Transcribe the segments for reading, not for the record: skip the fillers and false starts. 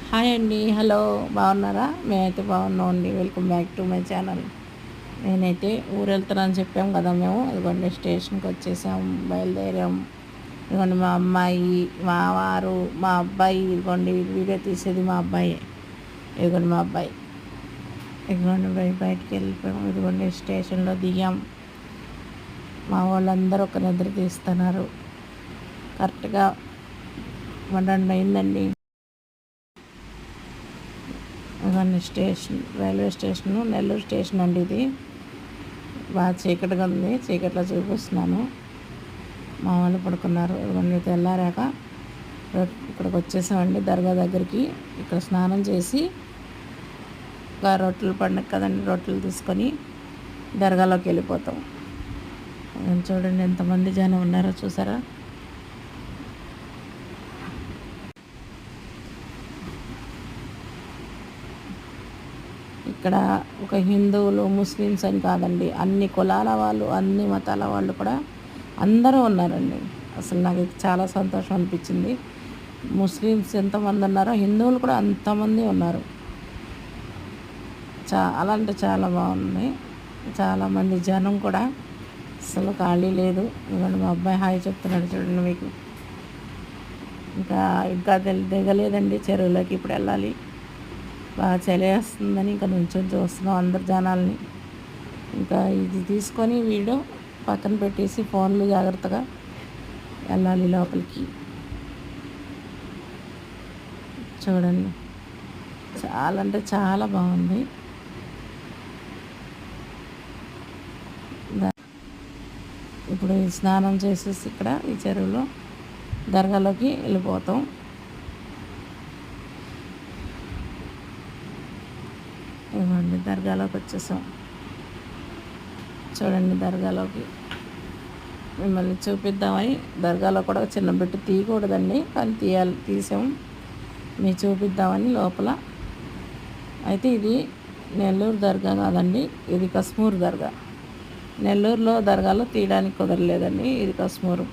Hi అండి. Hello. బాగున్నారా? మేమైతే బాగున్నాం అండి. Welcome back to my channel. నేనైతే ఊరు వెళ్తున్నాను చెప్పాం కదా మేము. ఇదిగోండి స్టేషన్కి వచ్చేసాం, బయలుదేరాం. ఇదిగోండి మా అమ్మాయి, మా వారు, మా అబ్బాయి. ఇదిగోండి వీడియో తీసేది మా అబ్బాయి. ఇదిగోండి మా అబ్బాయి. ఇదిగోండి బయటికి వెళ్ళిపోయాం. ఇదిగోండి స్టేషన్లో దిగాం. మా వాళ్ళందరూ ఒక నిద్ర తీస్తున్నారు. కరెక్ట్గా 12 అయిందండి. ఇదిగోండి station, railway station, Nellore station అండి ఇది. బాగా చీకటిగా ఉంది, చీకట్లో చూపిస్తున్నాను. మా వాళ్ళు పడుకున్నారు. ఇవన్నీ తెల్లారాక ఇక్కడికి వచ్చేసామండి దర్గా దగ్గరికి. ఇక్కడ స్నానం చేసి ఇంకా రొట్టెలు పండుగ కదండి, రొట్టెలు తీసుకొని దర్గాలోకి వెళ్ళిపోతాం. చూడండి ఎంతమంది జనం ఉన్నారో చూసారా. ఇక్కడ ఒక హిందువులు, ముస్లిమ్స్ అని కాదండి, అన్ని కులాల వాళ్ళు, అన్ని మతాల వాళ్ళు కూడా అందరూ ఉన్నారండి. అసలు నాకు చాలా సంతోషం అనిపించింది. ముస్లిమ్స్ ఎంతమంది ఉన్నారో హిందువులు కూడా అంతమంది ఉన్నారు. చాలా అంటే చాలా బాగున్నాయి. చాలామంది జనం కూడా అసలు ఖాళీ లేదు. ఇవ్వండి మా అబ్బాయి హాయ్ చెప్తున్నాడు చూడండి మీకు. ఇంకా ఇంకా దిగలేదండి చెరువులోకి, ఇప్పుడు వెళ్ళాలి. బాగా చలేస్తుందని ఇంకా నుంచొని చూస్తున్నాం అందరు జనాల్ని. ఇంకా ఇది తీసుకొని వీడియో పక్కన పెట్టేసి ఫోన్లు జాగ్రత్తగా వెళ్ళాలి లోపలికి. చూడండి చాలా అంటే చాలా బాగుంది. ఇప్పుడు స్నానం చేసేసి ఇక్కడ ఈ చెరువులో దర్గాలోకి వెళ్ళిపోతాం. ఇవ్వండి దర్గాలోకి వచ్చేసాం. చూడండి దర్గాలోకి మిమ్మల్ని చూపిద్దామని. దర్గాలో కూడా చిన్న బిట్టు తీయకూడదండి, కానీ తీసాం మీకు చూపిద్దామని లోపల. అయితే ఇది నెల్లూరు దర్గా కాదండి, ఇది కశ్మూర్ దర్గా. నెల్లూరులో దర్గాలో తీయడానికి కుదరలేదండి. ఇది కశ్మూరు.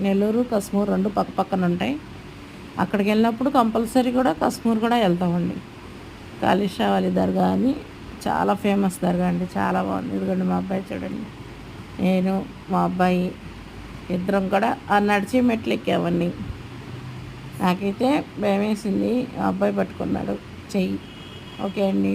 నెల్లూరు కశ్మూర్ రెండు పక్క పక్కన ఉంటాయి. అక్కడికి వెళ్ళినప్పుడు కంపల్సరీ కూడా కశ్మూర్ కూడా వెళ్తామండి. కాళీషావలి దర్గా అని చాలా ఫేమస్ దర్గా అండి, చాలా బాగుంది. ఇదిగోండి మా అబ్బాయి చూడండి, నేను మా అబ్బాయి ఇద్దరం కూడా ఆ నడిచి మెట్లు ఎక్కామన్నీ. నాకైతే భయం వేసింది, మా అబ్బాయి పట్టుకున్నాడు చెయ్యి. ఓకే అండి.